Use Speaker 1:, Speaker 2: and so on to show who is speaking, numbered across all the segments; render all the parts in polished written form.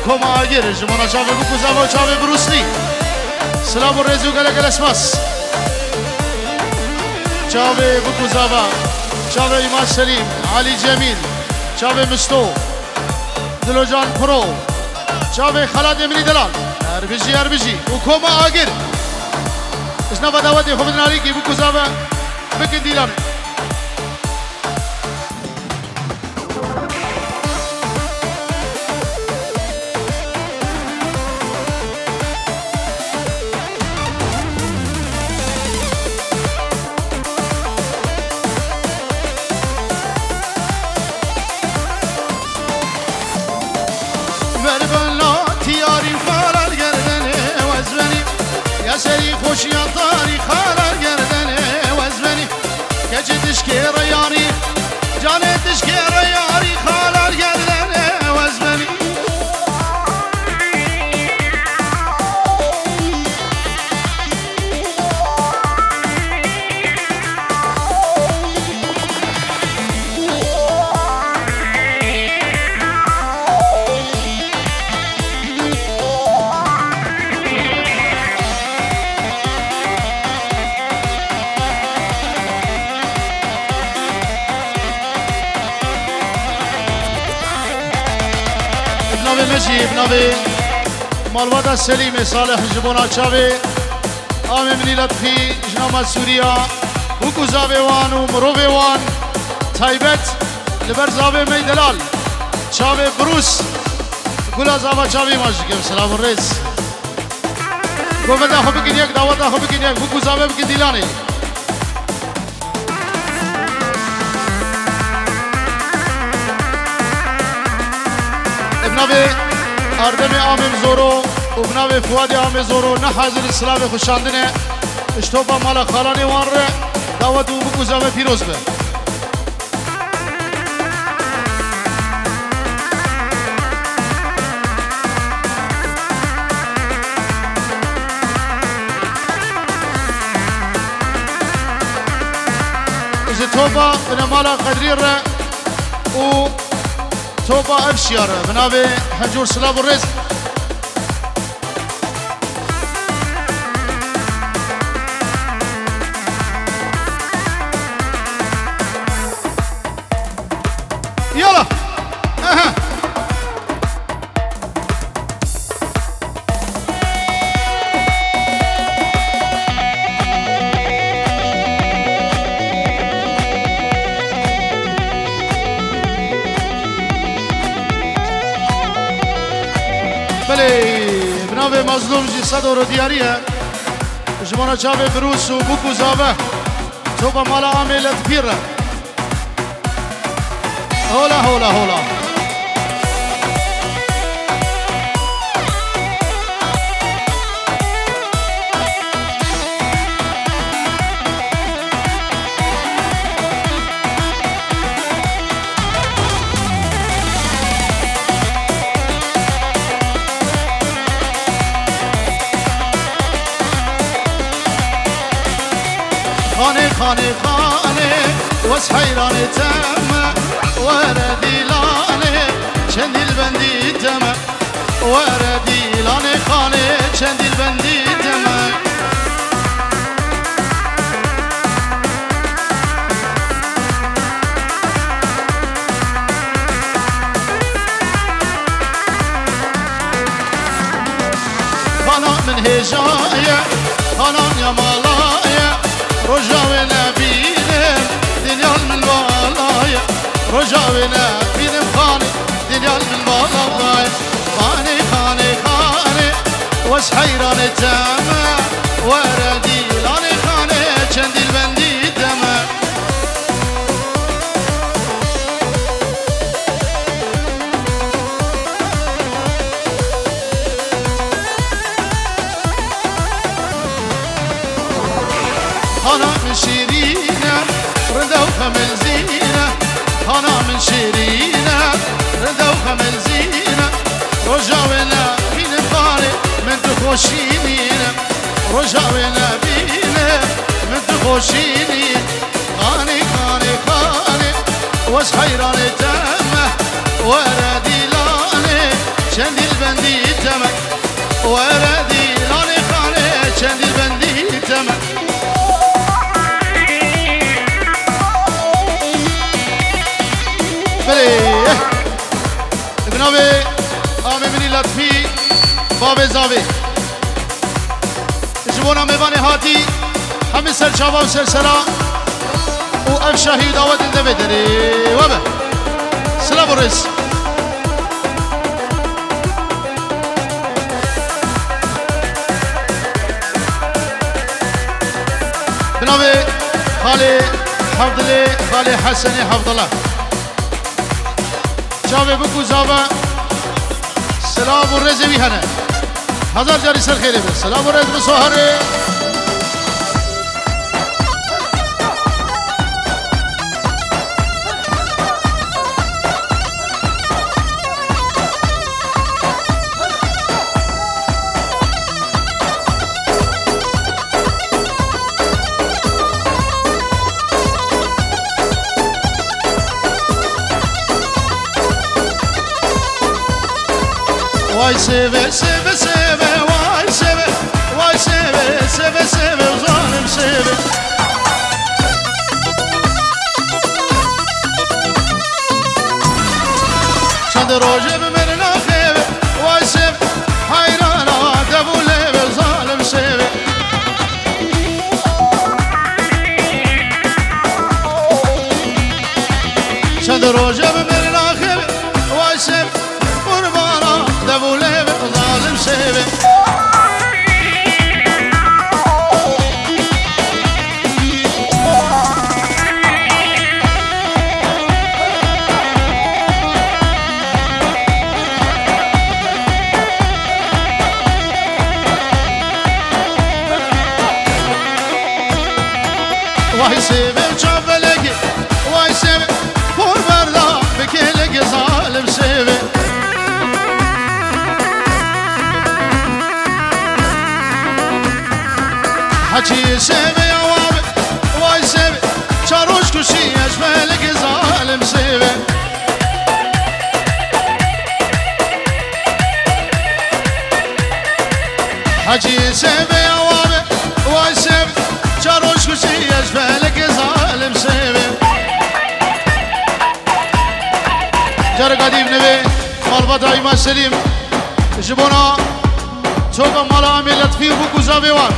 Speaker 1: وكما اجر جمانا شافي بكو زاوا شافي بروسلي سلام الرزو قالك الاسماس شافي بكو زاوا شافي إيمان سليم علي جميل شافي مستو دلوجان برو شافي خالد امري دلال اربجي وكما اجر اسنا بداوتي خبرنا عليكي بكو زاوا بكن ديلان
Speaker 2: سری خوشی تاری خالر گردنه وزمنی کج دشکر یاری جان دشکر یاری خالر گردنه وزمنی
Speaker 1: مجيب نبي مالودا سليم صالح جبونا شافي آمي مني لطفي جنام سوريا وكو زاوي وان ومروفي وان تايبت لبر زاوي ميدلال شافي بروس قولا زاوي شافي ماجيكم سلام الرئيس قومتا خو بكين يك دعوتا خو بكين يك وكو زاوي بكين ديلاني ابنابي اردم آمم زورو وبنابي فواد آمم زورو نحاضر السلام خوشاندنه اشتوبا مالا خالاني وان ره دعوت وبكو زاوي پیروز به اجي توبا بنا مالا قدري ره و توبا افشيار بنابي حجور سلام الرزق يلا اها بنابه مظلوم جی صدر و دیاریه جمانا چاوه بروس و بکو زاوه توبا مالا عاملت پیره هولا هولا هولا خاني وس حيران تم وردي لاني شندي البندي تم وردي لاني خاني شندي البندي تم خانا من هجايا خانا يا مالايا رجاونا بينم دنيا من بالايا رجاونا بينم خاني دنيا من بالايا خاني وس حيران تاما وردي لاني خاني شندي البندي تاما أنا من شيرينة ردوها من زينة أنا من شيرينة ردوها من زينة رجاونا بين الطارق من تخوشينين رجاونا بين من تخوشينين خاني وس حيران تامه وردي لاني شندي
Speaker 2: بندی تمن وردی لانی خانه چندی بندی تمن
Speaker 1: بله جناب آمه منی لطفی باب زاوی جبونا میوان هاتی همه سرچاوا و سرسلا و اف شاهی دعوت انده بدری و به سلام و رس جناب خالی حفظلی خالی حسنی حفظله جاوه بکو زابه سلام و رز بیهنه هزار جاری سر خیلی به سلام و رز بسوهره
Speaker 2: Vay seve seve seve vay seve vay seve seve seve zalim seve Çand roje bemerna kheve vay seve hayrana devule ve zalim seve Çand roje bemerna kheve vay seve devule ve zalim seve Vay seve çavelegi vay seve kurbarda bekelegi zalim seve Hacı seve yavame vay seve çaruş kuşi eşmeleki zalim seve Hacı seve yavame vay seve çaruş kuşi eşmeleki zalim seve
Speaker 1: جر قدیم نوی مالبات ایما سلیم جبونا توبا مالا امی لطفی بو گزاوی وان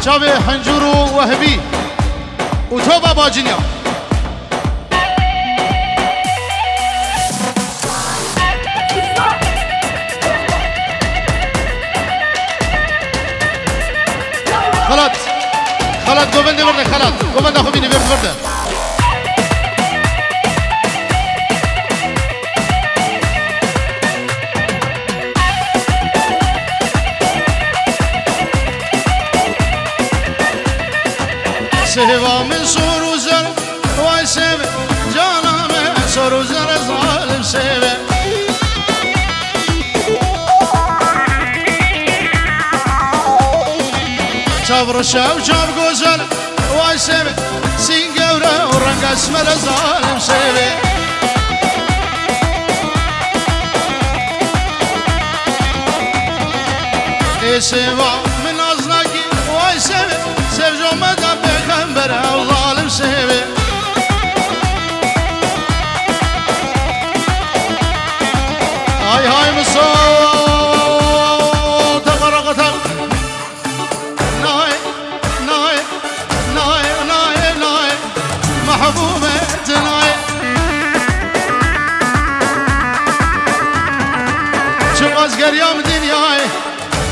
Speaker 1: چاوه حنجورو وهبی و توبا باجینیا خلط خلط گوبنده برده خلط گوبنده خوبینی برده
Speaker 2: Sevamın soru zer vay seve caname soru zer zalim seve Çavr şav çav güzel vay seve sin gevre renk esmer zalim seve Seva min aznaki vay seve sevcomeda peygamber zalim seve Ay hay mısın tebarakatan Nay nay nay nay nay mahbubet nay Çıkmaz geryam dünyayı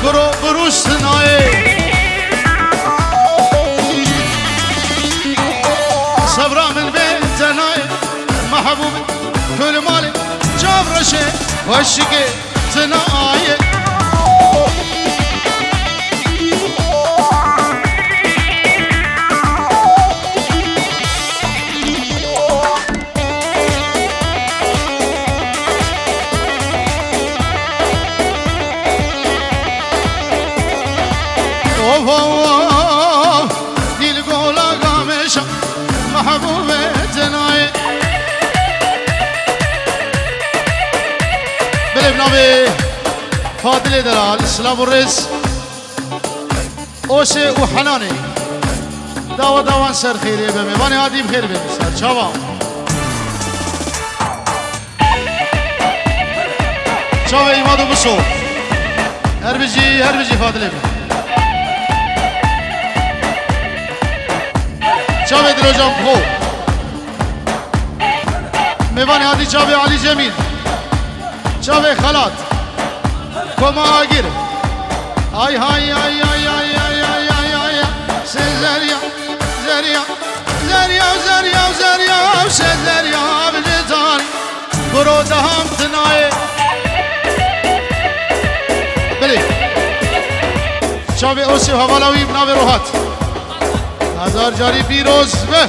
Speaker 2: kuru buruş nay صبرا من بيت ناي محبوب كل مالي جاب رشي وشكي تناي دل قولا قامشا محبوبتنا
Speaker 1: بله بنامه فاضل دلال سلام الرز اوسه و حنانه داوا داوان سر خیره به میوان هادی بخیر به سر چاوا چاوا ایمادو بسو هر بجی فاضله چاوا دلو جام خو میوان هادی چاوا علی جمیل چاوا خلات کما آگیر آی های آی آی آی آی آی آی آی سزریا زریا زریا زریا زریا سزریا بجتانی برو دهم تنای بله چاوی اوسی حوالاوی بناوی روحات هزار جاری پیروز به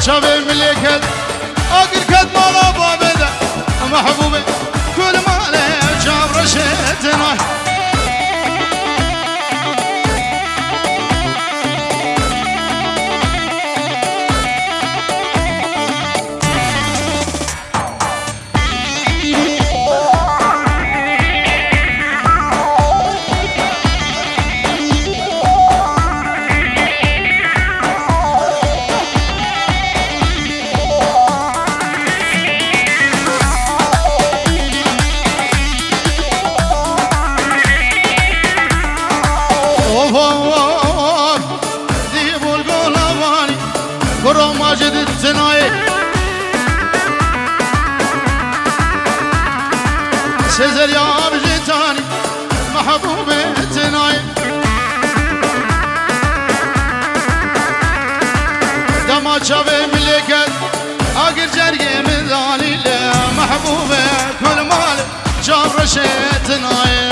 Speaker 1: شافي مليكت اقر كد مالا بابدا محبوبي كل ما له جاب رشتنا سزر يا بجيتاني محبوبي تناي دما شافي ملكت اقر جرقي من ذالي محبوبي كل مال جاب رشيتناي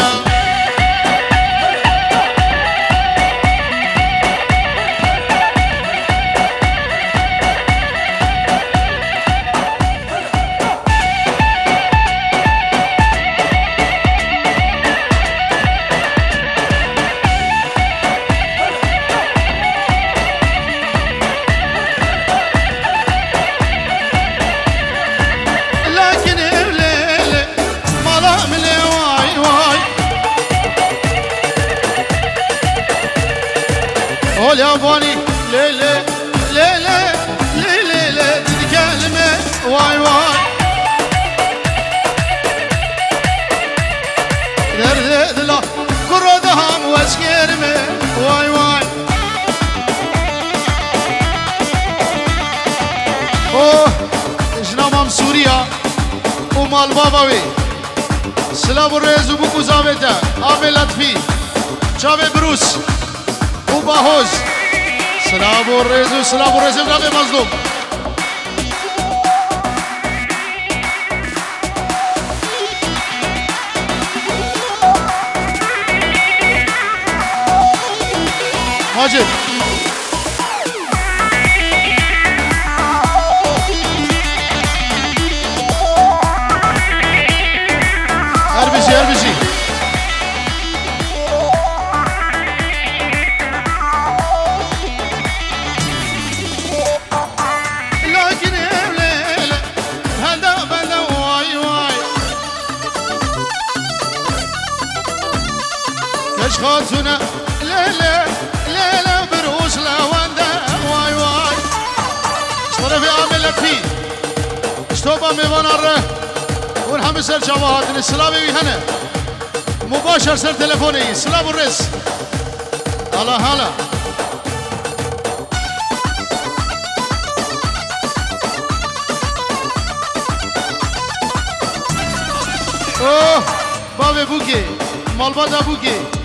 Speaker 1: يا بوني ليلي ليلي ليلي ليلي تتكلمي واي واي درد لا كردهم واسكرمي واي واي اوه جنامم سوريا ومال باباوي سلام الرئيس وبوكو زابتا ابي لطفي شابي بروس وباهوز سلام الرئيس غابي مظلوم ماجد هربشي خاتونا ليلة ليلة بروس لوندا واي واي اشترى في عامل فيه اشتوبا ميوان الره ونحمي سر جواهات السلامي بيهنا مباشر سر تلفوني سلام الرئيس هلا هلا اوه بابي بوكي مالبادا بوكي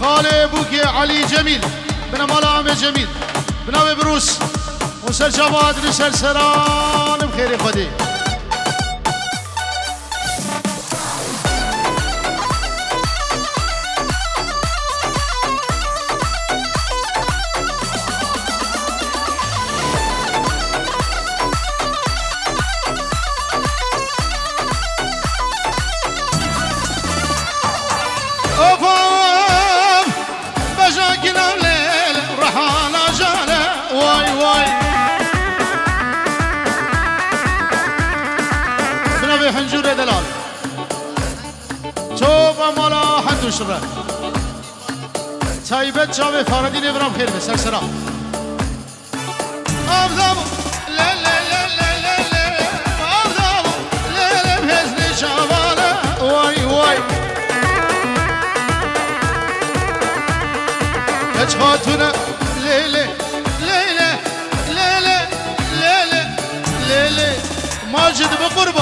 Speaker 1: خاله بوكي علي جميل بنا مالا عمي جميل بناوي بروس وسر جواد نسر سران بخير خدي حنجور دلال توبا مالا حندوش را تایبت جاوه فاردی نبرام خیر به سرسرا آبدامو لی لی لی لی لی لی آبدامو لی لی بهزنی جواله وای وای هج خاتونه لی لی لی لی لی لی لی لی لی لی ماجد بقرب